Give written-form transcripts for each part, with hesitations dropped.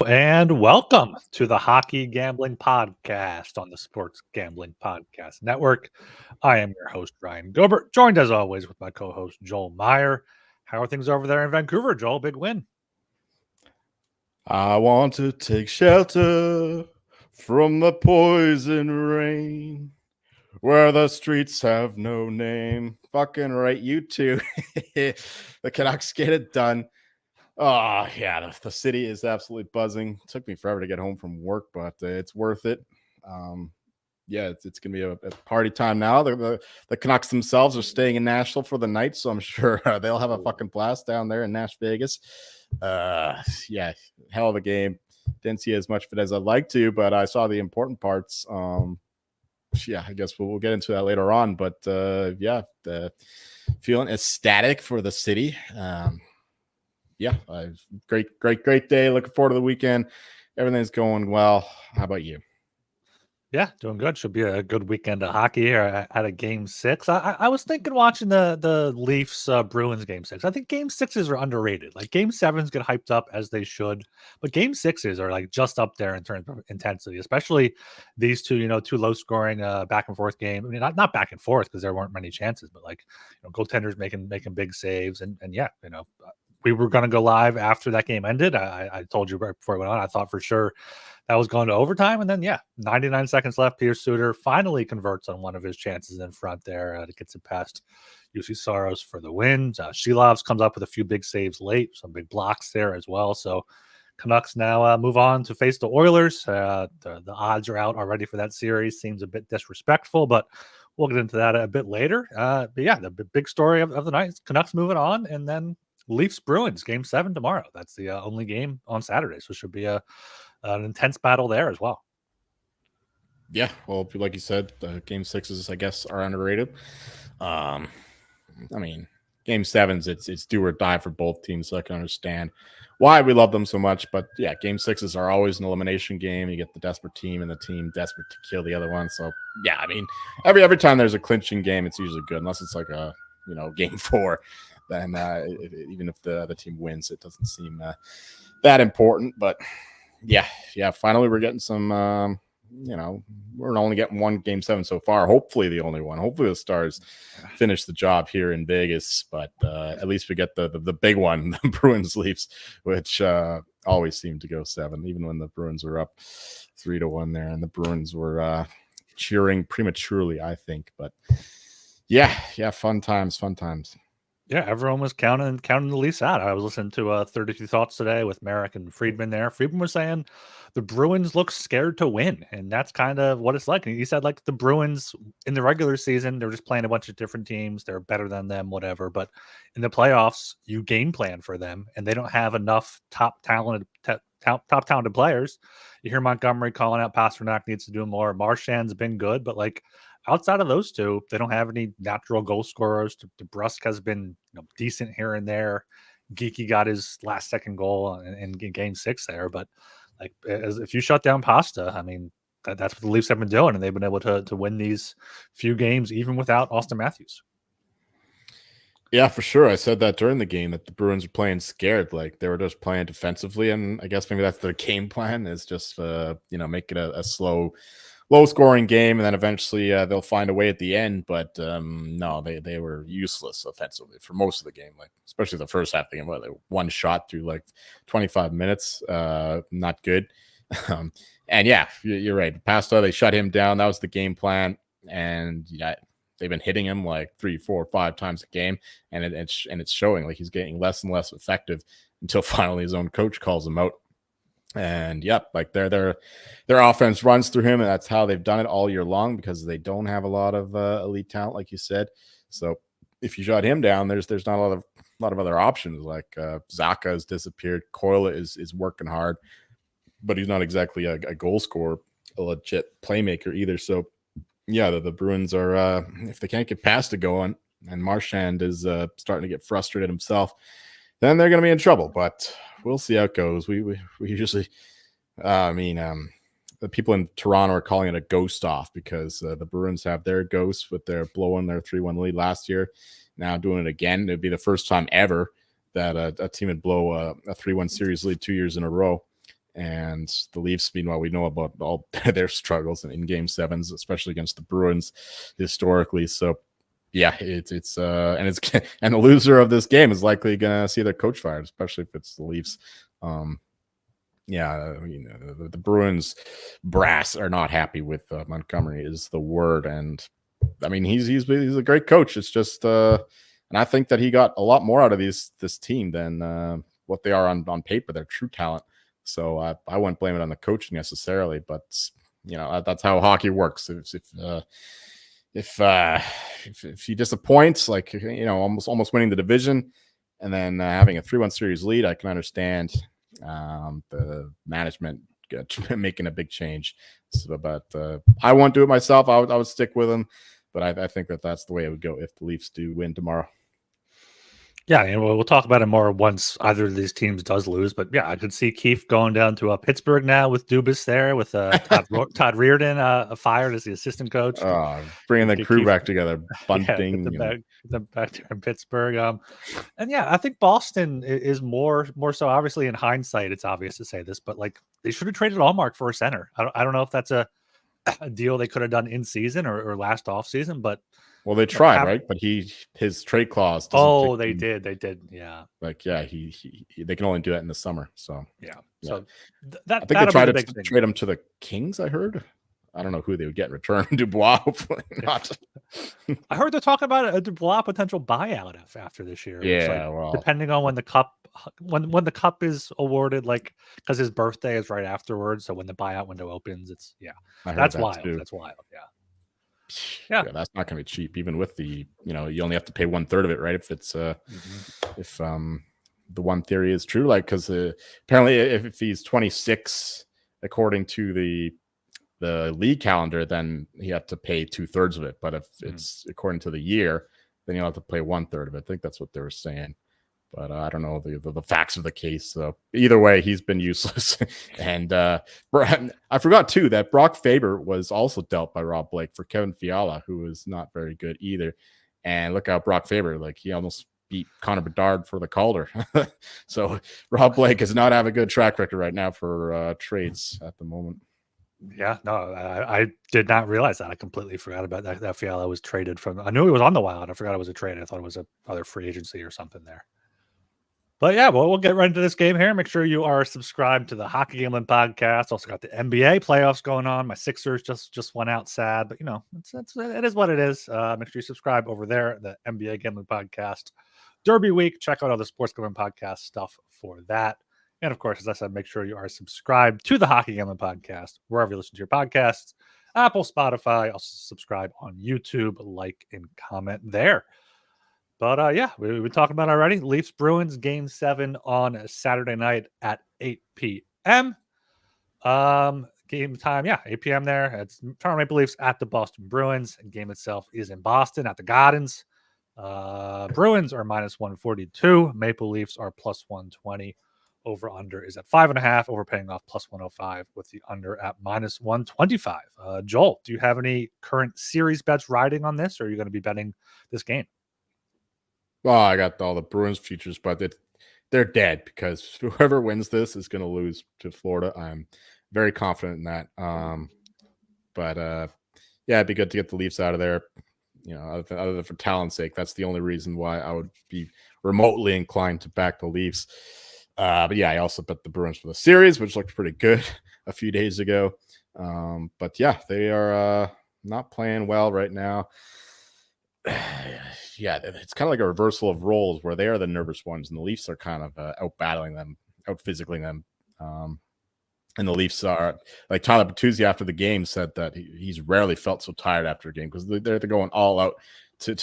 and welcome to the Hockey Gambling Podcast on the Sports Gambling Podcast Network. I am your host, Ryan Gilbert, joined as always with my co host, Joel Meyer. How are things over there in Vancouver, Joel? Big win. I want to take shelter from the poison rain where the streets have no name. Fucking right, you two. The Canucks get it done. Oh, yeah, the city is absolutely buzzing. It took me forever to get home from work, but it's worth it. Yeah, it's going to be a party time now. The Canucks themselves are staying in Nashville for the night, so I'm sure they'll have a fucking blast down there in Nash Vegas. Yeah, hell of a game. Didn't see as much of it as I'd like to, but I saw the important parts. Yeah, I guess we'll get into that later on. But yeah, feeling ecstatic for the city. Yeah, great day. Looking forward to the weekend. Everything's going well. How about you? Yeah, doing good. Should be a good weekend of hockey here at a game six. I was thinking watching the Leafs Bruins game six. I think game sixes are underrated. Like game sevens get hyped up as they should, but game sixes are like just up there in terms of intensity, especially these two, two low scoring back and forth game. I mean, not back and forth because there weren't many chances, but like goaltenders making big saves and yeah, we were going to go live after that game ended. I told you right before it went on, I thought for sure that was going to overtime. And then, 99 seconds left. Pierce Suter finally converts on one of his chances in front there to get it past UC Soros for the win. Shilovs comes up with a few big saves late, some big blocks there as well. So Canucks now move on to face the Oilers. The odds are out already for that series. Seems a bit disrespectful, but we'll get into that a bit later. But yeah, the big story of the night is Canucks moving on, and then Leafs Bruins game 7 tomorrow. That's the only game on Saturday, so it should be an intense battle there as well. Yeah, well, like you said, game sixes, I guess, are underrated. I mean, game sevens, it's do or die for both teams, so I can understand why we love them so much. But yeah, game sixes are always an elimination game. You get the desperate team and the team desperate to kill the other one. So yeah, I mean, every time there's a clinching game, it's usually good, unless it's like a game 4. Then even if the other team wins, it doesn't seem that important. But yeah, finally we're getting some. We're only getting one game 7 so far. Hopefully the only one. Hopefully the Stars finish the job here in Vegas. But at least we get the big one, the Bruins Leafs, which always seem to go 7, even when the Bruins were up 3-1 there, and the Bruins were cheering prematurely, I think. But yeah, fun times. Yeah, everyone was counting the Leafs out. I was listening to 32 Thoughts today with Merrick and Friedman there. Friedman was saying the Bruins look scared to win, and that's kind of what it's like. And he said, like, the Bruins in the regular season, they're just playing a bunch of different teams. They're better than them, whatever. But in the playoffs, you game plan for them, and they don't have enough top talented players. You hear Montgomery calling out Pasternak needs to do more. Marchand's been good, but like, outside of those two, they don't have any natural goal scorers. DeBrusk has been decent here and there. Geeky got his last second goal in game 6 there. But like, if you shut down Pasta, I mean, that's what the Leafs have been doing, and they've been able to win these few games even without Austin Matthews. Yeah, for sure. I said that during the game that the Bruins are playing scared, like they were just playing defensively, and I guess maybe that's their game plan is just make it a slow, low-scoring game, and then eventually they'll find a way at the end. But no, they were useless offensively for most of the game, like especially the first half of the game. They one shot through like 25 minutes, not good. And yeah, you're right. Pasta, they shut him down. That was the game plan, and yeah. They've been hitting him like 3, 4, 5 times a game, and it's showing. Like he's getting less and less effective until finally his own coach calls him out. And yep, like their offense runs through him, and that's how they've done it all year long because they don't have a lot of elite talent, like you said. So if you shut him down, there's not a lot of other options. Like Zaka has disappeared. Coyle is working hard, but he's not exactly a goal scorer, a legit playmaker either. So. Yeah, the Bruins are, if they can't get past to go on, and Marchand is starting to get frustrated himself, then they're going to be in trouble. But we'll see how it goes. We usually, the people in Toronto are calling it a ghost off because the Bruins have their ghosts with their blowing their 3-1 lead last year. Now doing it again. It'd be the first time ever that a team would blow a 3-1 series lead 2 years in a row. And the Leafs, meanwhile, we know about all their struggles in game sevens, especially against the Bruins historically. So yeah, and and the loser of this game is likely gonna see their coach fired, especially if it's the Leafs. The Bruins brass are not happy with Montgomery is the word, and I mean he's a great coach. It's just and I think that he got a lot more out of this team than what they are on paper. Their true talent. So I wouldn't blame it on the coaching necessarily, but that's how hockey works. If he disappoints, like almost winning the division, and then having a 3-1 series lead, I can understand the management making a big change. So, but I won't do it myself. I would stick with him, but I think that's the way it would go if the Leafs do win tomorrow. Yeah, and we'll talk about it more once either of these teams does lose. But yeah, I could see Keefe going down to Pittsburgh now with Dubas there, with Todd Reardon fired as the assistant coach. Bringing the crew back together, Bunting. Get them back there in Pittsburgh. And yeah, I think Boston is more so. Obviously, in hindsight, it's obvious to say this, but like they should have traded Allmark for a center. I don't know if that's a deal they could have done in season or last off season, but. Well, they tried, right? But his trade clause. They did. Yeah. Like, yeah, they can only do that in the summer. So yeah. So I think they tried to trade him to the Kings. I heard. I don't know who they would get in return. Dubois, hopefully not. I heard they're talking about a Dubois potential buyout after this year. Yeah, well, depending on when the cup is awarded, like because his birthday is right afterwards. So when the buyout window opens, that's wild. Too. That's wild. Yeah, that's not going to be cheap. Even with the, you only have to pay 1/3 of it, right? If it's if the one theory is true, like because apparently if he's 26 according to the league calendar, then he have to pay 2/3 of it. But if it's according to the year, then you'll have to pay 1/3 of it. I think that's what they were saying. But I don't know the facts of the case. So either way, he's been useless. And I forgot, too, that Brock Faber was also dealt by Rob Blake for Kevin Fiala, who was not very good either. And look out, Brock Faber. Like, he almost beat Connor Bedard for the Calder. So Rob Blake does not have a good track record right now for trades at the moment. Yeah, no, I did not realize that. I completely forgot about that Fiala was traded from. I knew he was on the Wild. I forgot it was a trade. I thought it was other free agency or something there. But yeah, we'll get right into this game here. Make sure you are subscribed to the Hockey Gambling Podcast. Also got the NBA playoffs going on. My Sixers just went out sad, but it is what it is. Make sure you subscribe over there, the NBA Gambling Podcast. Derby week. Check out all the Sports Gambling Podcast stuff for that. And of course, as I said, make sure you are subscribed to the Hockey Gambling Podcast wherever you listen to your podcasts. Apple, Spotify. Also subscribe on YouTube, like and comment there. But yeah, we've been talking about it already. Leafs Bruins game 7 on Saturday night at 8 p.m. Game time, 8 p.m. there. It's Toronto Maple Leafs at the Boston Bruins. And game itself is in Boston at the Gardens. Bruins are -142. Maple Leafs are +120. Over under is at 5.5. Over paying off +105 with the under at -125. Joel, do you have any current series bets riding on this, or are you going to be betting this game? Well, I got all the Bruins futures, but they're dead because whoever wins this is going to lose to Florida. I'm very confident in that. It'd be good to get the Leafs out of there. Other than for talent's sake, that's the only reason why I would be remotely inclined to back the Leafs. I also bet the Bruins for the series, which looked pretty good a few days ago. They are not playing well right now. It's kind of like a reversal of roles where they are the nervous ones and the Leafs are kind of out battling them, out physically them. And the Leafs are like Tyler Bertuzzi after the game said that he's rarely felt so tired after a game because they're going all out to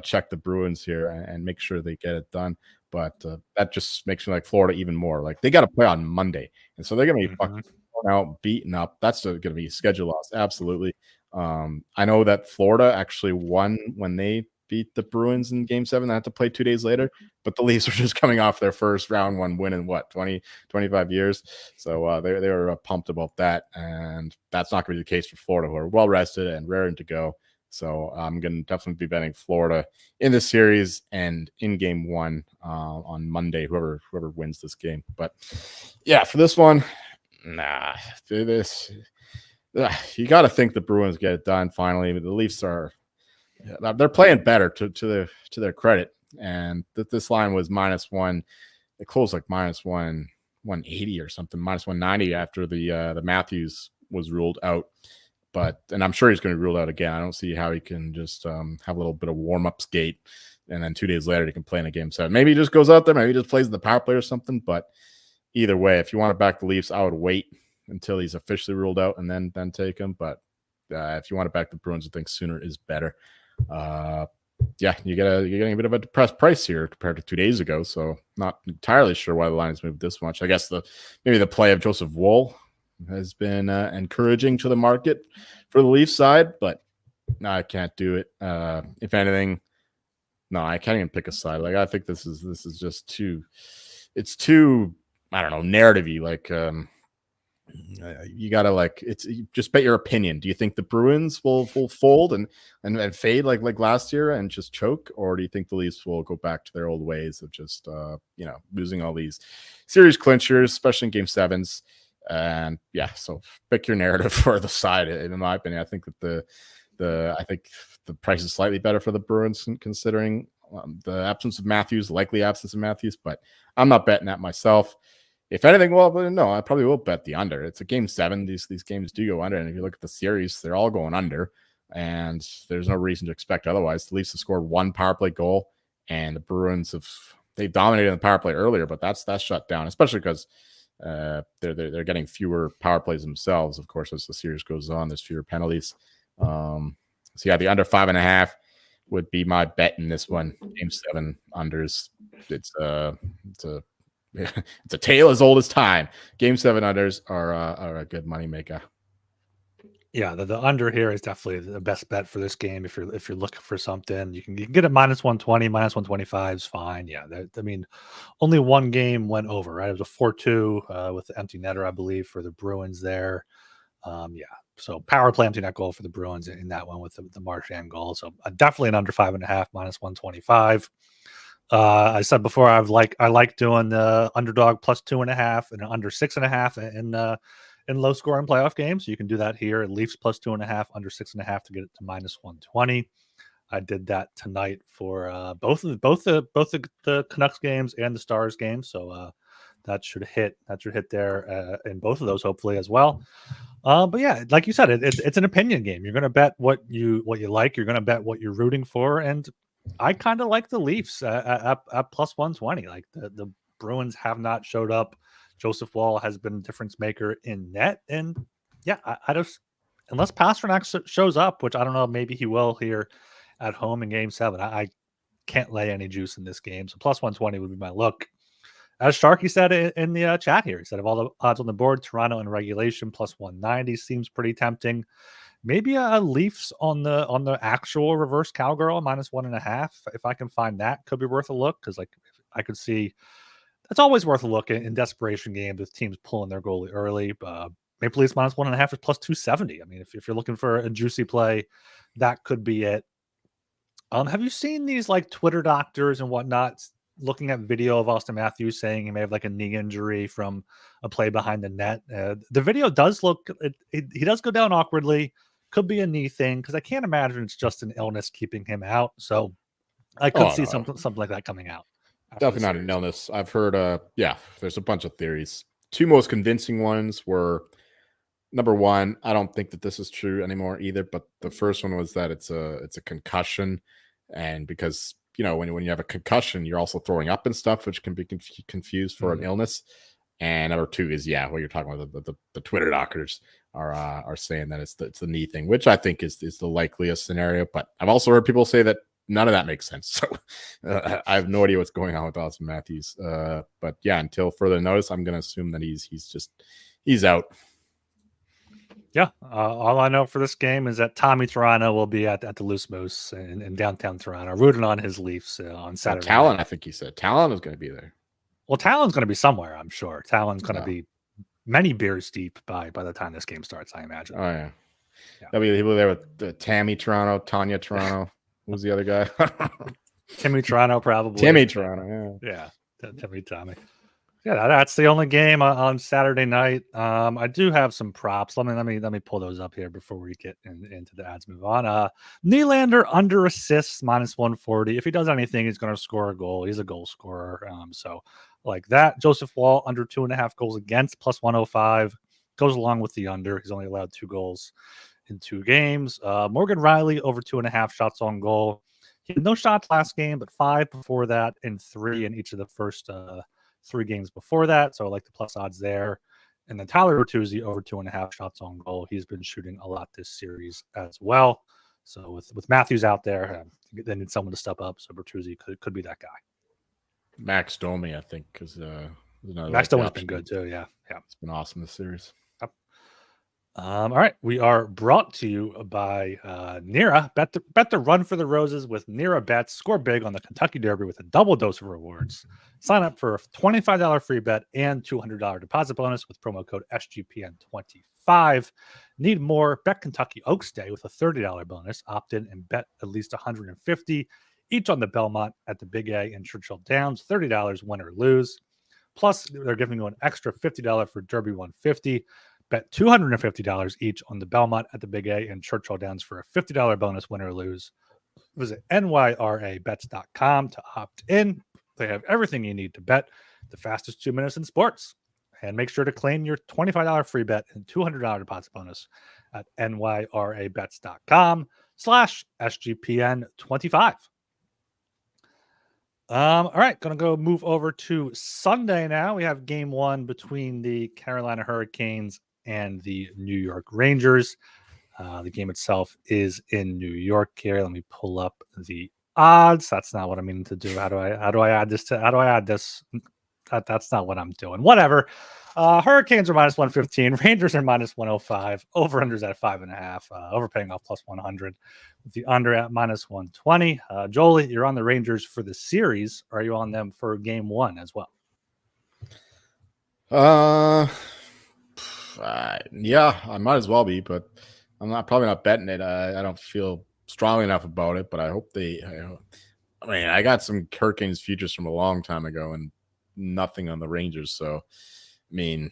check the Bruins here and make sure they get it done. But that just makes me like Florida even more. Like they got to play on Monday, and so they're going to be fucking out, beaten up. That's going to be a schedule loss, absolutely. I know that Florida actually won when they beat the Bruins in game 7. They had to play 2 days later, but the Leafs were just coming off their first round 1 win in 25 years. So they were pumped about that. And that's not going to be the case for Florida, who are well rested and raring to go. So I'm going to definitely be betting Florida in this series and in game 1 on Monday, whoever wins this game. But yeah, for this one, nah, this you got to think the Bruins get it done finally. The Leafs they're playing better to their credit, and this line was -1. It closed like -180 or something, -190 after the Matthews was ruled out. And I'm sure he's going to be ruled out again. I don't see how he can just have a little bit of warm-up skate, and then 2 days later he can play in a game 7. Maybe he just goes out there, maybe he just plays in the power play or something. But either way, if you want to back the Leafs, I would wait until he's officially ruled out and then take him. But if you want to back the Bruins, I think sooner is better. Yeah, you're getting a bit of a depressed price here compared to 2 days ago. So not entirely sure why the line has moved this much. I guess maybe the play of Joseph Woll has been encouraging to the market for the Leafs side, but no, I can't do it. If anything, no, I can't even pick a side. Like, I think this is just too, it's too, I don't know, narrative-y. Like, you gotta just bet your opinion. Do you think the Bruins will fold and fade like last year and just choke, or do you think the Leafs will go back to their old ways of just losing all these series clinchers, especially in game 7s? And yeah, so pick your narrative for the side. In my opinion, I think that I think the price is slightly better for the Bruins considering the absence of Matthews, likely absence of Matthews, but I'm not betting that myself. If anything, well, no, I probably will bet the under. It's a game 7. These games do go under, and if you look at the series, they're all going under, and there's no reason to expect otherwise. The Leafs have scored 1 power play goal, and the Bruins they dominated in the power play earlier, but that's shut down, especially because they're getting fewer power plays themselves. Of course, as the series goes on, there's fewer penalties. So yeah, the under 5.5 would be my bet in this one. Game 7 unders. It's a tale as old as time. Game 7 unders are a good money maker. Yeah, the under here is definitely the best bet for this game. If you're looking for something, you can get it -120, -125 is fine. Yeah, I mean, only one game went over, right? It was a 4-2 with the empty netter, I believe, for the Bruins there. Yeah, so power play empty net goal for the Bruins in that one with the Marchand goal. So definitely an under 5.5 -125. I said before I like doing the underdog +2.5 and an under 6.5 in low scoring playoff games. So you can do that here. Leafs +2.5, under 6.5 to get it to -120. I did that tonight for both the Canucks games and the Stars game. So that should hit there in both of those hopefully as well. But yeah, like you said, it's an opinion game. You're going to bet what you like. You're going to bet what you're rooting for, and I kind of like the Leafs at +120. Like the Bruins have not showed up. Joseph Woll has been a difference maker in net, and yeah, I just unless Pastrnak shows up, which I don't know, maybe he will here at home in Game 7. I can't lay any juice in this game, so +120 would be my look. As Sharky said in the chat here, he said of all the odds on the board, Toronto in regulation +190 seems pretty tempting. Maybe a Leafs on the actual reverse cowgirl -1.5. If I can find that, could be worth a look because I could see that's always worth a look in desperation games with teams pulling their goalie early. Maple Leafs -1.5 is +270. I mean, if you're looking for a juicy play, that could be it. Have you seen these like Twitter doctors and whatnot looking at video of Austin Matthews saying he may have like a knee injury from a play behind the net? The video does look, he does go down awkwardly. Could be a knee thing because I can't imagine it's just an illness keeping him out. So I could see something like that coming out. Definitely not an illness. I've heard, there's a bunch of theories. 2 most convincing ones were, number 1, I don't think that this is true anymore either, but the first one was that it's a concussion, and because when you have a concussion, you're also throwing up and stuff, which can be confused for an illness. And number 2 is what you're talking about. The Twitter doctors are saying that it's the knee thing, which I think is the likeliest scenario. But I've also heard people say that none of that makes sense. So I have no idea what's going on with Austin Matthews. But yeah, until further notice, I'm going to assume that he's out. Yeah, all I know for this game is that Tommy Toronto will be at the Loose Moose in downtown Toronto, rooting on his Leafs on Saturday. Talon, I think he said Talon is going to be there. Well, Talon's going to be somewhere, I'm sure. Talon's going to be many beers deep by the time this game starts, I imagine. Oh yeah. Yeah. He'll be there with Tammy Toronto, Tanya Toronto. Who's the other guy? Timmy Toronto, probably. Timmy Toronto. Yeah. Tommy. Yeah, that's the only game on Saturday night. I do have some props. Let me pull those up here before we get into the ads. Move on. Nylander under assists -140. If he does anything, he's going to score a goal. He's a goal scorer. So like that. Joseph Wall under 2.5 goals against +105 goes along with the under. He's only allowed 2 goals in 2 games. Morgan Riley over 2.5 shots on goal. He had no shots last game, but 5 before that and 3 in each of the first 3 games before that. So I like the plus odds there. And then Tyler Bertuzzi over 2.5 shots on goal. He's been shooting a lot this series as well. So with Matthews out there, they need someone to step up. So Bertuzzi could be that guy. Max Domi, I think, because Max Domi's been good too. Yeah. It's been awesome this series. All right, we are brought to you by Nira. Bet the run for the roses with Nira bets. Score big on the Kentucky Derby with a double dose of rewards. Sign up for a $25 free bet and $200 deposit bonus with promo code SGPN25. Need more? Bet Kentucky Oaks Day with a $30 bonus. Opt in and bet at least $150 each on the Belmont at the Big A in Churchill Downs. $30 win or lose. Plus, they're giving you an extra $50 for Derby 150. Bet $250 each on the Belmont at the Big A and Churchill Downs for a $50 bonus, win or lose. Visit nyrabets.com to opt in. They have everything you need to bet the fastest 2 minutes in sports. And make sure to claim your $25 free bet and $200 deposit bonus at nyrabets.com/SGPN25. All right, gonna go move over to Sunday now. We have game 1 between the Carolina Hurricanes and the New York Rangers. The game itself is in New York here. Let me pull up the odds. That's not what I'm meaning to do. How do I add this? That's not what I'm doing. Whatever. Hurricanes are -115. Rangers are -105. Over-unders at 5.5. Overpaying off +100. With the under at -120. Jolie, you're on the Rangers for the series. Are you on them for game 1 as well? Yeah, I might as well be, but I'm probably not betting it. I don't feel strongly enough about it, but I hope I got some Hurricanes futures from a long time ago and nothing on the Rangers. So, I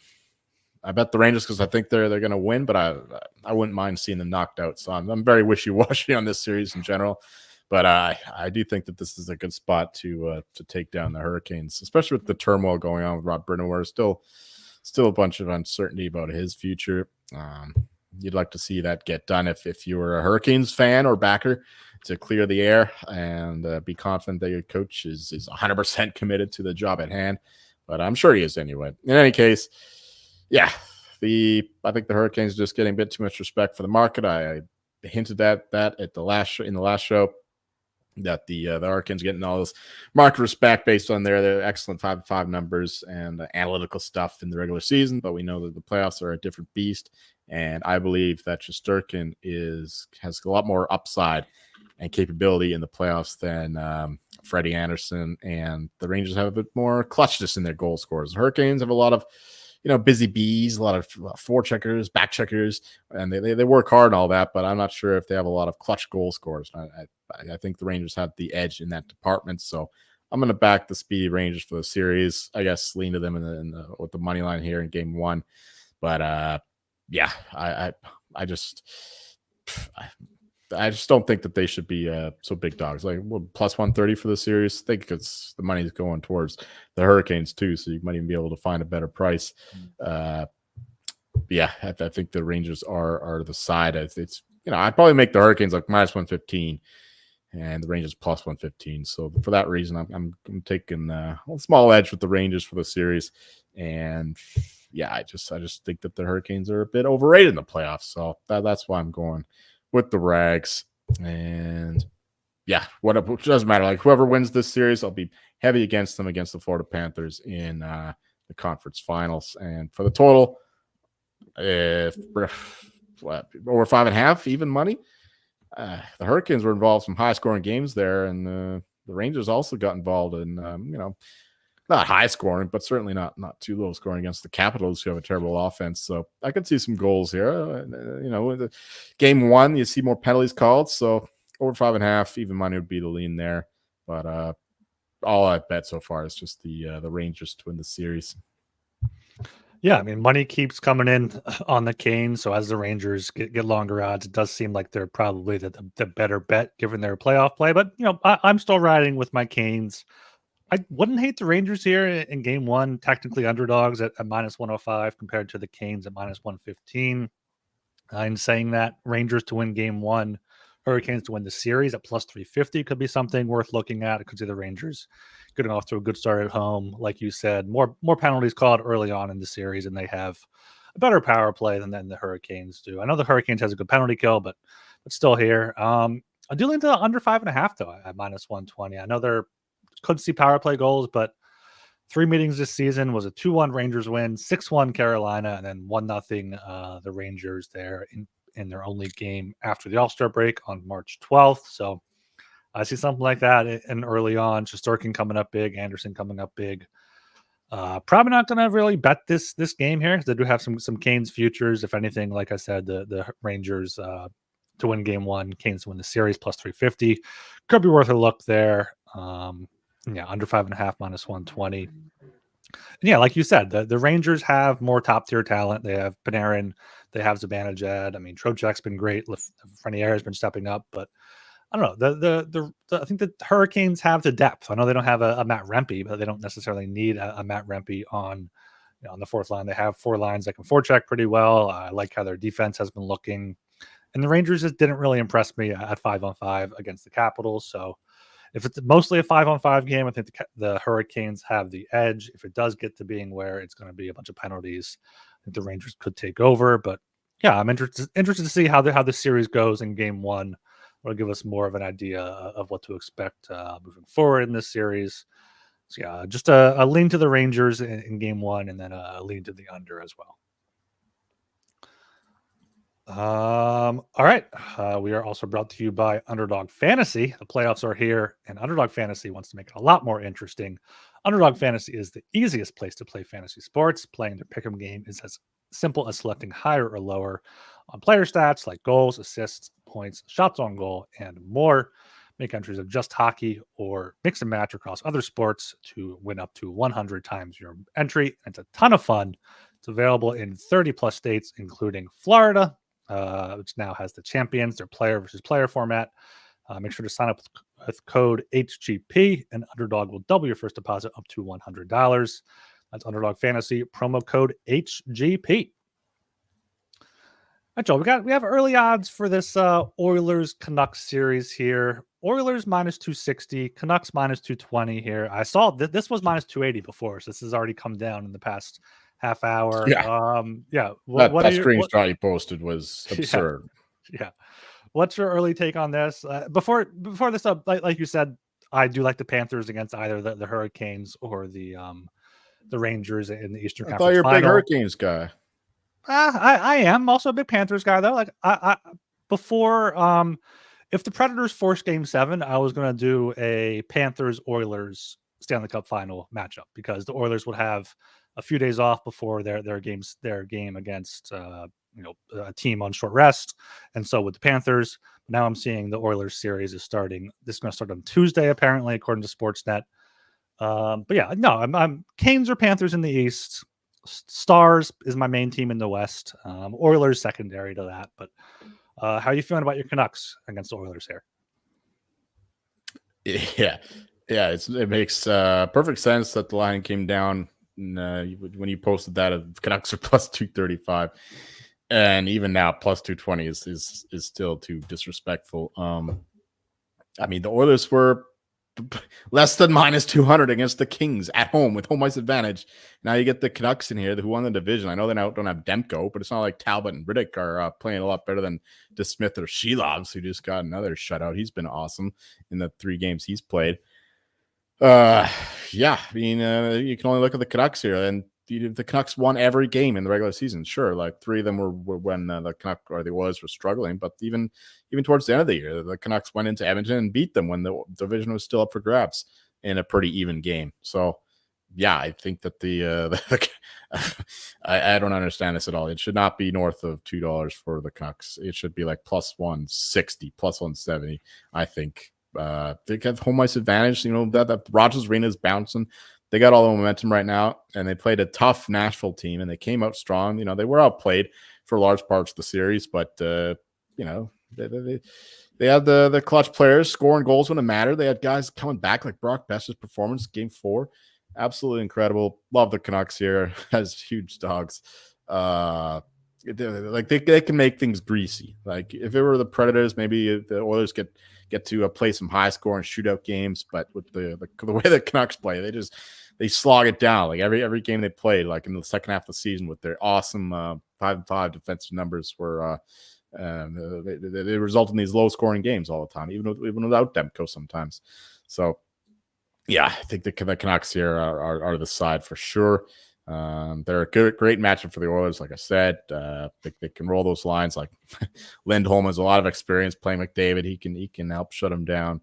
bet the Rangers because I think they're going to win, but I wouldn't mind seeing them knocked out. So I'm very wishy-washy on this series in general. But I do think that this is a good spot to take down the Hurricanes, especially with the turmoil going on with Rod Brind'Amour. Still a bunch of uncertainty about his future. You'd like to see that get done if you were a Hurricanes fan or backer, to clear the air and be confident that your coach is 100% committed to the job at hand. But I'm sure he is anyway. In any case, yeah, I think the Hurricanes are just getting a bit too much respect for the market. I hinted at that in the last show. That the Hurricanes getting all this market respect based on their excellent 5-5 numbers and analytical stuff in the regular season, but we know that the playoffs are a different beast, and I believe that Shesterkin has a lot more upside and capability in the playoffs than Freddie Anderson, and the Rangers have a bit more clutchness in their goal scorers. The Hurricanes have a lot of busy bees, a lot of forecheckers, back checkers, and they work hard and all that, but I'm not sure if they have a lot of clutch goal scorers. I think the Rangers have the edge in that department, so I'm going to back the Speedy Rangers for the series. I guess lean to them with the money line here in game 1, but yeah, I just don't think that they should be so big dogs. Like plus 130 for the series. I think it's the money's going towards the Hurricanes too, so you might even be able to find a better price. Yeah, I think the Rangers are the side. It's I'd probably make the Hurricanes like -115 and the Rangers +115. So for that reason, I'm taking a small edge with the Rangers for the series. And yeah, I just think that the Hurricanes are a bit overrated in the playoffs. So that's why I'm going with the Rags. And yeah, it doesn't matter. Like whoever wins this series, I'll be heavy against them against the Florida Panthers in the conference finals. And for the total, over 5.5, even money. The Hurricanes were involved in some high-scoring games there, and the Rangers also got involved in, not high scoring, but certainly not too low scoring against the Capitals, who have a terrible offense. So I could see some goals here. The game one, you see more penalties called, so over 5.5, even money would be the lean there. But all I've bet so far is just the Rangers to win the series. Yeah, I mean, money keeps coming in on the Canes. So as the Rangers get longer odds, it does seem like they're probably the better bet given their playoff play. But I'm still riding with my Canes. I wouldn't hate the Rangers here in game one, technically underdogs at minus 105 compared to the Canes at minus 115. In saying that, Rangers to win game one, Hurricanes to win the series at plus 350 could be something worth looking at. It could see the Rangers getting off to a good start at home. Like you said, more penalties called early on in the series, and they have a better power play than the Hurricanes do. I know the Hurricanes has a good penalty kill, but still here. I do lean to under 5.5 though at minus 120. I know they're could see power play goals, but 3 meetings this season was a 2-1 Rangers win, 6-1 Carolina, and then 1-0 the Rangers there in their only game after the All-Star break on March 12th. So I see something like that and early on. Shesterkin coming up big, Anderson coming up big. Probably not going to really bet this game here because they do have some Canes futures. If anything, like I said, the Rangers to win game one, Canes to win the series plus 350 could be worth a look there. Under 5.5 minus 120. And yeah, like you said, the Rangers have more top tier talent. They have Panarin, they have Zibanejad. I mean, Trocheck's been great. Frenier has been stepping up, but I don't know. I think the Hurricanes have the depth. I know they don't have a Matt Rempe, but they don't necessarily need a Matt Rempe on the fourth line. They have 4 lines that can forecheck pretty well. I like how their defense has been looking, and the Rangers just didn't really impress me at 5-on-5 against the Capitals. So if it's mostly a 5-on-5 game, I think the Hurricanes have the edge. If it does get to being where it's going to be a bunch of penalties, I think the Rangers could take over. But yeah, I'm interested to see how the series goes in game one. It'll give us more of an idea of what to expect moving forward in this series. So yeah, just a lean to the Rangers in game one, and then a lean to the under as well. All right. We are also brought to you by Underdog Fantasy. The playoffs are here, and Underdog Fantasy wants to make it a lot more interesting. Underdog Fantasy is the easiest place to play fantasy sports. Playing the pick'em game is as simple as selecting higher or lower on player stats like goals, assists, points, shots on goal, and more. Make entries of just hockey or mix and match across other sports to win up to 100 times your entry. It's a ton of fun. It's available in 30 plus states, including Florida, which now has the champions, their player versus player format. Make sure to sign up with code HGP, and Underdog will double your first deposit up to $100. That's Underdog Fantasy, promo code HGP. All right, Joel, we have early odds for this Oilers Canucks series here. Oilers minus 260, Canucks minus 220 here. I saw that this was minus 280 before, so this has already come down in the past half hour. Yeah. That screenshot you posted was absurd. Yeah. What's your early take on this? Before this up, like you said, I do like the Panthers against either the Hurricanes or the Rangers in the Eastern Conference. I thought you're a Final. big Hurricanes guy. I am also a big Panthers guy though. Like before, if the Predators forced Game 7, I was going to do a Panthers Oilers Stanley Cup Final matchup because the Oilers would have a few days off before their game against a team on short rest, and so with the Panthers. Now I'm seeing the Oilers series is starting. This is going to start on Tuesday, apparently, according to Sportsnet. But yeah, no, I'm Canes or Panthers in the East. Stars is my main team in the West. Oilers secondary to that. But how are you feeling about your Canucks against the Oilers here? Yeah, it makes perfect sense that the line came down when you posted that. The Canucks are plus 235, and even now plus 220 is still too disrespectful. I mean, the Oilers were less than minus 200 against the Kings at home with home ice advantage. Now you get the Canucks in here who won the division. I know they now don't have Demko, but it's not like Talbot and Riddick are playing a lot better than DeSmith or Shelovs, who just got another shutout. He's been awesome in the 3 games he's played. I mean, you can only look at the Canucks here, and the Canucks won every game in the regular season. Sure, like 3 of them were when the Canucks or the Oilers were struggling, but even towards the end of the year, the Canucks went into Edmonton and beat them when the division was still up for grabs in a pretty even game. So yeah, I think that I don't understand this at all. It should not be north of $2 for the Canucks. It should be like plus 160, plus 170. I think they got home ice advantage. You know that Rogers Arena is bouncing. They got all the momentum right now, and they played a tough Nashville team, and they came out strong. You know, they were outplayed for large parts of the series, but you know, they had the clutch players scoring goals when it mattered. They had guys coming back like Brock Besser's performance game 4. Absolutely incredible. Love the Canucks here as huge dogs. Like they can make things greasy. Like if it were the Predators, maybe the Oilers get to play some high scoring shootout games. But with the way the Canucks play, they slog it down. Like every game they played, like in the second half of the season, with their awesome 5-5 defensive numbers, were they result in these low scoring games all the time, even without Demko sometimes. So yeah, I think the Canucks here are the side for sure. They're a great matchup for the Oilers. Like I said, they can roll those lines. Like Lindholm has a lot of experience playing McDavid. He can help shut him down.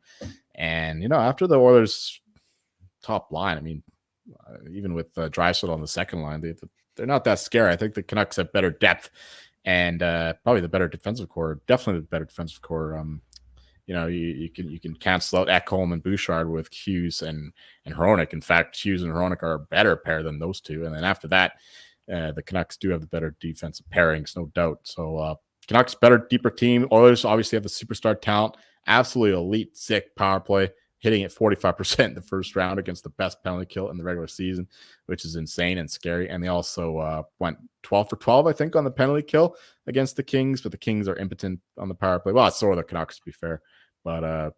And you know, after the Oilers' top line, I mean, even with Draisaitl on the second line, they're not that scary. I think the Canucks have better depth and probably the better defensive core. Definitely the better defensive core. You know, you can cancel out Ekholm and Bouchard with Hughes and Hronek. In fact, Hughes and Hronek are a better pair than those two. And then after that, the Canucks do have the better defensive pairings, no doubt. So Canucks better, deeper team. Oilers obviously have the superstar talent, absolutely elite, sick power play, hitting at 45% in the first round against the best penalty kill in the regular season, which is insane and scary. And they also went 12 for 12, I think, on the penalty kill against the Kings, but the Kings are impotent on the power play. Well, so are the Canucks, to be fair. But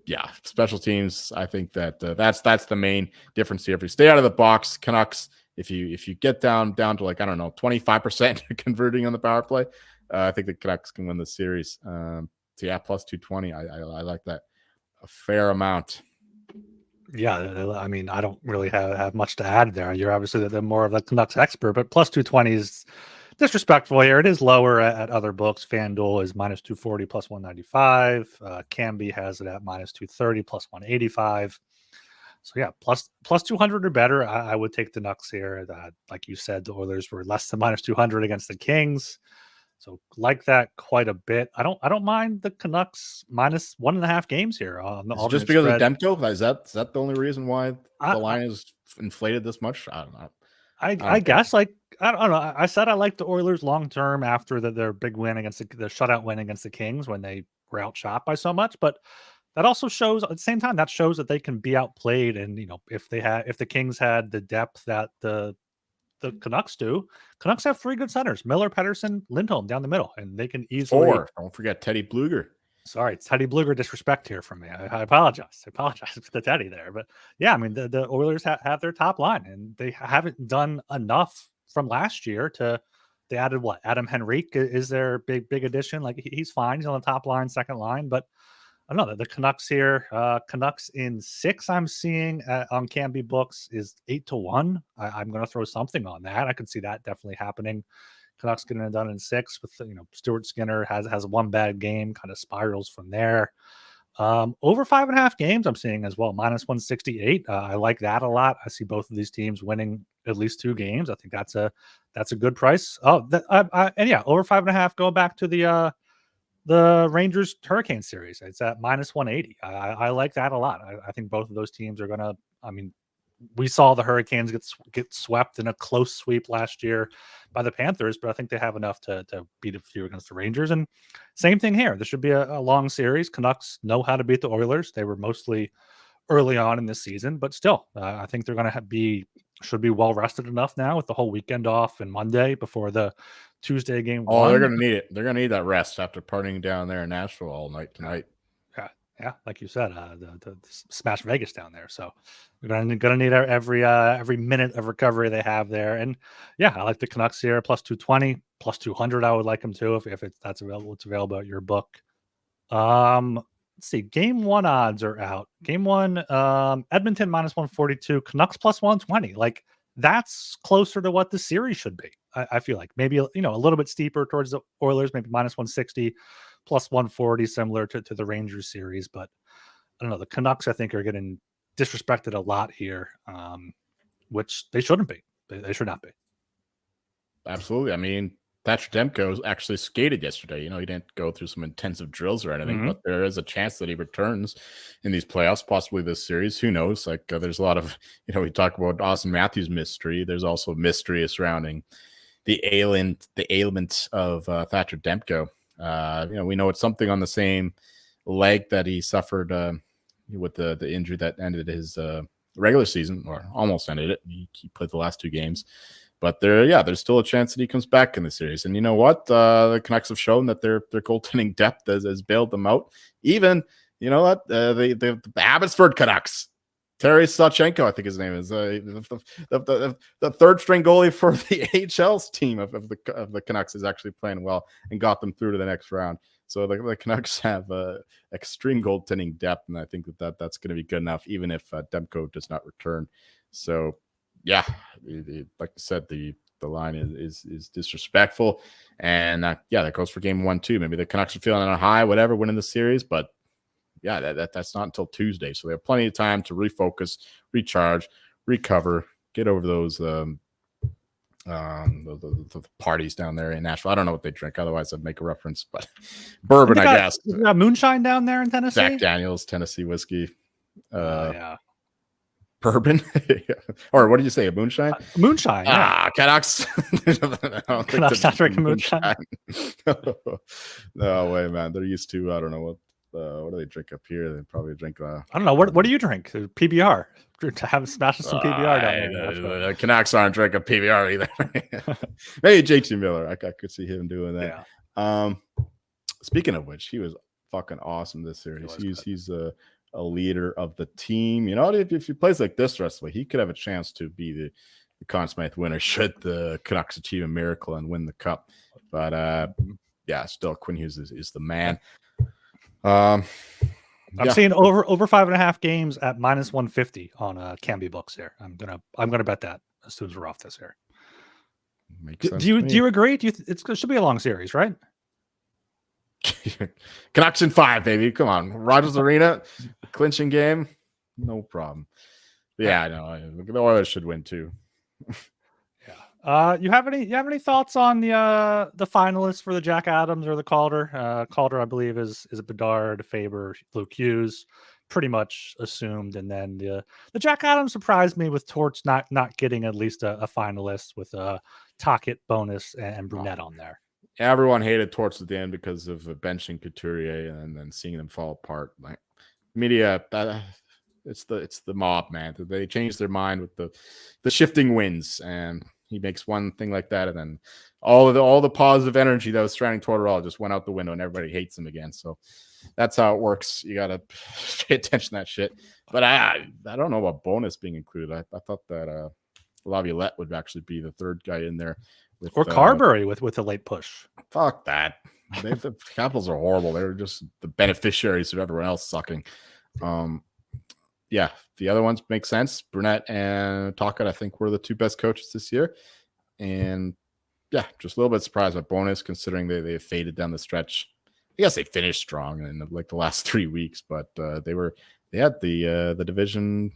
yeah, special teams. I think that that's the main difference here. If you stay out of the box, Canucks. If you get down to like, I don't know, 25% converting on the power play, I think the Canucks can win the series. So yeah, plus 220. I like that a fair amount. Yeah, I mean, I don't really have much to add there. You're obviously the more of the Canucks expert, but plus 220 is disrespectful here. It is lower at other books. FanDuel is minus 240 plus 195. Canby has it at minus 230 plus 185. So yeah, plus 200 or better. I would take the Nucks here. Like you said, the Oilers were less than minus 200 against the Kings. So like that quite a bit. I don't mind the Canucks minus 1.5 games here on the Is it alternate just because spread. of Demko? Is that the only reason why the line is inflated this much? I don't know. I guess like I don't know. I said I like the Oilers long term after their big win against the shutout win against the Kings when they were outshot by so much, but that also shows at the same time that shows that they can be outplayed. And you know, if the Kings had the depth that the Canucks do, Canucks have 3 good centers: Miller, Pettersson, Lindholm down the middle, and they can easily. 4. Don't forget Teddy Bluger. Sorry, it's Teddy Bluger disrespect here from me. I apologize. I apologize for the Teddy there. But yeah, I mean, the Oilers have their top line, and they haven't done enough from last year to. They added what? Adam Henrique is their big addition. Like he's fine. He's on the top line, second line. But I don't know. The Canucks here, Canucks in 6, I'm seeing on Canby books is 8-1. I'm going to throw something on that. I could see that definitely happening. Canucks getting it done in 6 with, you know, Stuart Skinner has one bad game, kind of spirals from there. Over 5.5 games I'm seeing as well, minus 168. I like that a lot. I see both of these teams winning at least 2 games. I think that's a good price. Oh, and yeah, over 5.5. Go back to the Rangers Hurricane series. It's at minus 180. I like that a lot. I think both of those teams are gonna. I mean, we saw the Hurricanes get swept in a close sweep last year by the Panthers, but I think they have enough to beat a few against the Rangers. And same thing here. This should be a long series. Canucks know how to beat the Oilers. They were mostly early on in this season, but still, I think they're going to should be well rested enough now with the whole weekend off and Monday before the Tuesday game. Oh, they're gonna need it. They're gonna need that rest after partying down there in Nashville all night tonight. Yeah, like you said, the smash Vegas down there. So we're gonna need every minute of recovery they have there. And yeah, I like the Canucks here plus 220, plus 200. I would like them too if that's available. It's available at your book. Let's see. Game 1 odds are out. Game 1, Edmonton minus 142, Canucks plus 120. Like that's closer to what the series should be. I feel like maybe a little bit steeper towards the Oilers, maybe minus 160, plus 140, similar to the Rangers series. But I don't know. The Canucks, I think, are getting disrespected a lot here. which they shouldn't be. They should not be. Absolutely. I mean, Thatcher Demko actually skated yesterday. He didn't go through some intensive drills or anything, but there is a chance that he returns in these playoffs, possibly this series. Who knows? Like, there's a lot of, we talk about Austin Matthews mystery. There's also mystery surrounding the ailment of Thatcher Demko. We know it's something on the same leg that he suffered with the injury that ended his regular season, or almost ended it. He played the last 2 games. But there's still a chance that he comes back in the series. And you know what? The Canucks have shown that their goaltending depth has bailed them out. Even, the Abbotsford Canucks. Terry Sawchenko, I think his name is, the third string goalie for the AHL's team of the Canucks is actually playing well and got them through to the next round. So the Canucks have extreme goaltending depth, and I think that's going to be good enough, even if Demko does not return. So, yeah, like I said, the line is disrespectful, and that goes for game 1 too. Maybe the Canucks are feeling on a high, whatever, winning the series, but yeah, that's not until Tuesday, so they have plenty of time to refocus, recharge, recover, get over those the parties down there in Nashville. I don't know what they drink, otherwise I'd make a reference, but bourbon, I guess. You got moonshine down there in Tennessee. Jack Daniels, Tennessee whiskey. Yeah. Bourbon, or what did you say? A moonshine? Moonshine. Yeah. Canucks. Canucks not drinking moonshine. No way, man. They're used to. I don't know what do they drink up here? They probably drink. I don't know. What do you drink? PBR. To have smashed some PBR down there. The Canucks aren't drinking PBR either. Maybe JT Miller. I could see him doing that. Yeah. Speaking of which, he was fucking awesome this series. He's a leader of the team. If he plays like this the rest of the way, he could have a chance to be the Conn Smythe winner should the Canucks achieve a miracle and win the cup. But still Quinn Hughes is the man. I'm seeing over 5.5 games at -150 on Canby books here. I'm gonna bet that as soon as we're off this here. Do you agree? It should be a long series, right? Canucks in 5, baby. Come on, Rogers Arena, clinching game, no problem. Yeah, I know. The Oilers should win too. You have any thoughts on the finalists for the Jack Adams or the Calder? Calder, I believe, is Bedard, Faber, Luke Hughes, pretty much assumed, and then the Jack Adams surprised me with Torch not getting at least a finalist with Tocchet, Bonus, and Brunette on there. Everyone hated Torch at the end because of benching Couturier and then seeing them fall apart. Like media, it's the mob, man. They changed their mind with the shifting winds, and he makes one thing like that, and then all the positive energy that was surrounding Tortorella just went out the window, and everybody hates him again. So that's how it works. You got to pay attention to that shit. But I don't know about Bonus being included. I thought that Laviolette would actually be the third guy in there. Or Carberry with a late push. Fuck that. The Capitals are horrible. They're just the beneficiaries of everyone else sucking. The other ones make sense. Brunette and Tocchet, I think, were the 2 best coaches this year. And just a little bit surprised by Bonus, considering they faded down the stretch. I guess they finished strong in the last 3 weeks, but they had the division,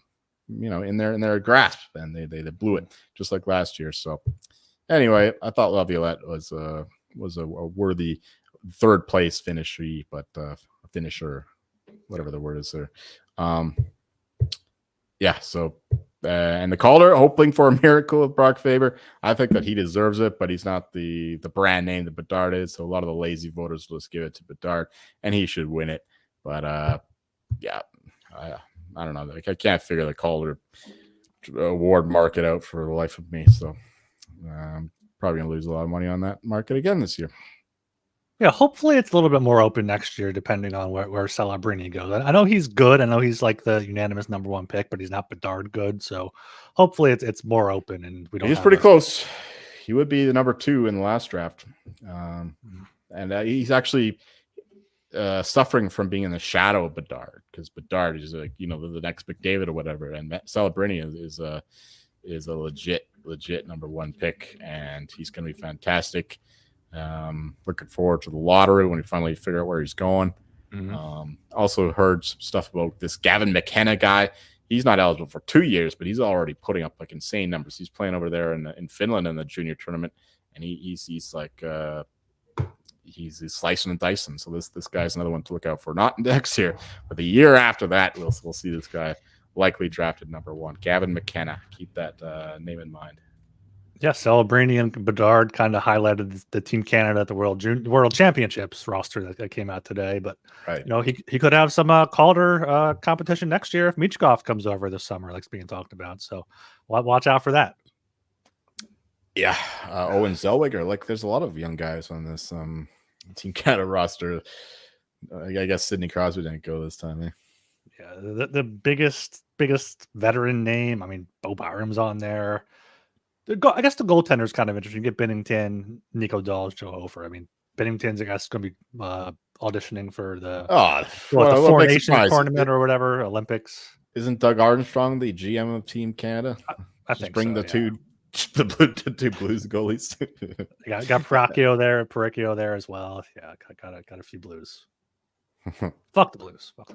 in their grasp, and they blew it just like last year. So anyway, I thought Laviolette was a worthy 3rd place finisher, whatever the word is there. And the Calder, hoping for a miracle with Brock Faber. I think that he deserves it, but he's not the brand name that Bedard is. So a lot of the lazy voters will just give it to Bedard, and he should win it. But I don't know. Like, I can't figure the Calder award market out for the life of me. So I'm probably gonna lose a lot of money on that market again this year. Yeah, hopefully it's a little bit more open next year, depending on where Celebrini goes. I know he's good. I know he's like the unanimous number 1 pick, but he's not Bedard good. So hopefully it's more open, and we don't. He's pretty close. He would be the number 2 in the last draft, and he's actually suffering from being in the shadow of Bedard, because Bedard is like the next McDavid or whatever, and Celebrini is a legit number 1 pick, and he's going to be fantastic. Looking forward to the lottery when we finally figure out where he's going. Also heard some stuff about this Gavin McKenna guy. he's not eligible for 2 years, but he's already putting up like insane numbers. He's playing over there in Finland in the junior tournament, and he's like he's slicing and dicing. So this guy's another one to look out for. Not next year, but the year after that, we'll see this guy likely drafted number 1. Gavin McKenna. Keep that name in mind. Yeah, Celebrini and Bedard kind of highlighted the Team Canada at the World Championships roster that came out today. But Right, he could have some Calder competition next year if Michkov comes over this summer, like it's being talked about. So watch out for that. Yeah, Owen Zellweger. Like, there's a lot of young guys on this Team Canada roster. I guess Sidney Crosby didn't go this time. Eh? Yeah, the biggest veteran name. I mean, Bo Byram's on there. I guess the goaltender is kind of interesting. You get Binnington, Nico Dahl, Joe Hofer. I mean, Binnington's, I guess, going to be auditioning for the Four Nations tournament or whatever, Olympics. Isn't Doug Armstrong the GM of Team Canada? I think bring so, the two Blues goalies. got Paricchio there as well. Yeah, got a few Blues. Fuck the Blues. Fuck the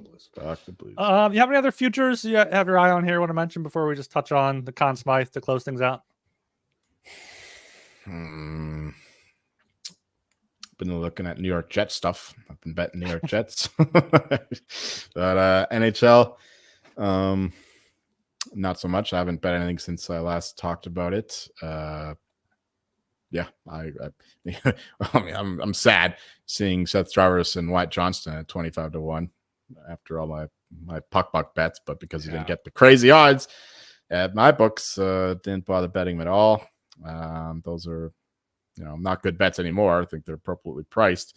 Blues. You have any other futures you have your eye on here? Want to mention before we just touch on the Conn Smythe to close things out? Been looking at New York Jets stuff. I've been betting New York Jets. But NHL, not so much. I haven't bet anything since I last talked about it. Yeah, I mean, I'm sad seeing Seth Jarvis and Wyatt Johnston at 25-1 after all my puck bets, but because he didn't get the crazy odds at my books, didn't bother betting them at all. Those are, not good bets anymore. I think they're appropriately priced.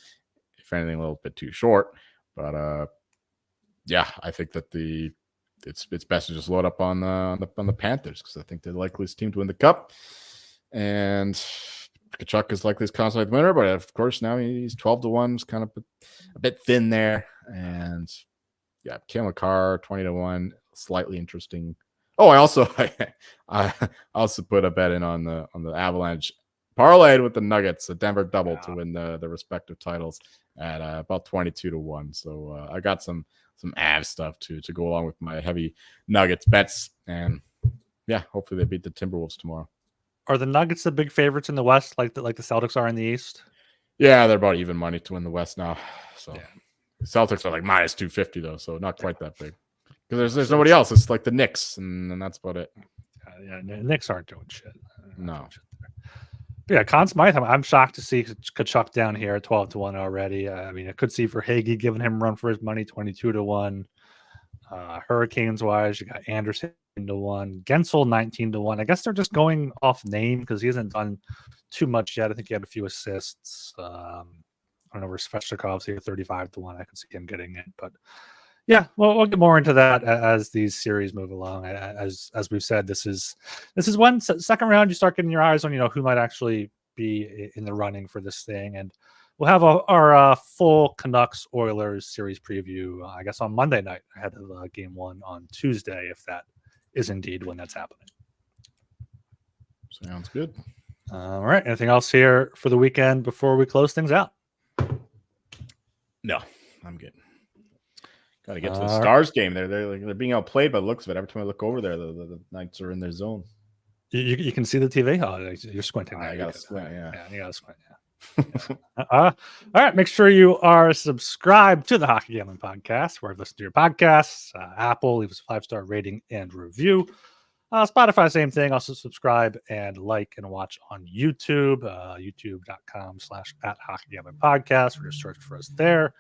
If anything, a little bit too short. But yeah, I think that it's best to just load up on the Panthers because I think they're the likeliest team to win the cup. And Tkachuk is likely as constant winner, but of course now he's 12-1. It's kind of a bit thin there. And yeah, Cale Makar 20-1, slightly interesting. Oh, I also put a bet in on the Avalanche, parlayed with the Nuggets, the Denver double to win the respective titles at about 22-1. So I got some Avs stuff to go along with my heavy Nuggets bets, and yeah, hopefully they beat the Timberwolves tomorrow. Are the Nuggets the big favorites in the West, like the Celtics are in the East? Yeah, they're about even money to win the West now. So the Celtics are like minus 250 though, so not quite that big. Because there's nobody else. It's like the Knicks, and that's about it. Yeah, the Knicks aren't doing shit. No. But yeah, Conn Smythe, I'm shocked to see Tkachuk down here at 12-1 already. I mean, I could see for Hagee giving him a run for his money, 22-1. Hurricanes wise, you got Anderson to 1, Gensel 19-1. I guess they're just going off name because he hasn't done too much yet. I think he had a few assists. I don't know where Svechnikov's here 35-1. I could see him getting it, but yeah, we'll get more into that as these series move along. As we've said, this is when second round you start getting your eyes on who might actually be in the running for this thing, and we'll have our full Canucks Oilers series preview, I guess, on Monday night ahead of Game 1 on Tuesday, if that is indeed when that's happening. Sounds good. All right. Anything else here for the weekend before we close things out? No, I'm good. Got to get to the Stars game. They're being outplayed by the looks of it. Every time I look over there, the Knights are in their zone. You can see the TV. Oh, you're squinting. I got to squint. Yeah, you got to squint. Yeah. All right. Make sure you are subscribed to the Hockey Gambling Podcast, where you listen to your podcasts. Apple, leave us a 5-star rating and review. Spotify, same thing. Also subscribe and like and watch on YouTube, youtube.com/@HockeyGamblingPodcast, or just search for us there.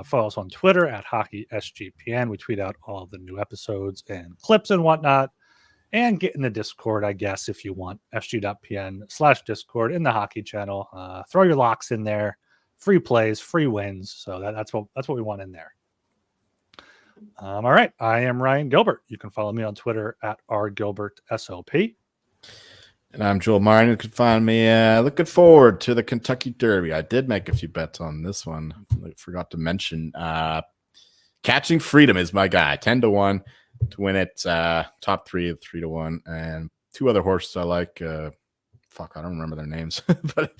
Follow us on Twitter @HockeySGPN. We tweet out all the new episodes and clips and whatnot. And get in the Discord, I guess, if you want. sg.pn/Discord in the hockey channel. Throw your locks in there. Free plays, free wins. So that's what we want in there. All right. I am Ryan Gilbert. You can follow me on Twitter @RGilbertSOP. And I'm Joel Martin. You can find me looking forward to the Kentucky Derby. I did make a few bets on this one. I forgot to mention Catching Freedom is my guy. 10-1 to win it. Top 3 3-1. And 2 other horses I like. I don't remember their names. But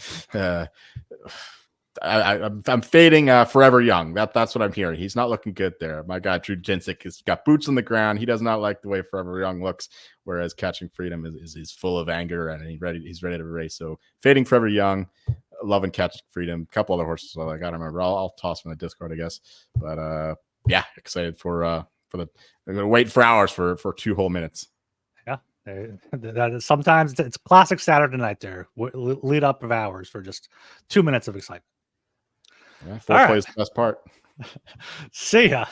I'm fading Forever Young. That's what I'm hearing. He's not looking good there. My guy Drew Jinsick has got boots on the ground. He does not like the way Forever Young looks. Whereas Catching Freedom is full of anger and he's ready to race. So fading Forever Young, loving Catching Freedom. A couple other horses I gotta remember. I'll toss them in the Discord, I guess. But yeah, excited for the. I'm gonna wait for hours for 2 whole minutes. Sometimes it's classic Saturday night there. Lead up of hours for just 2 minutes of excitement. Yeah, foreplay is the best part. See ya.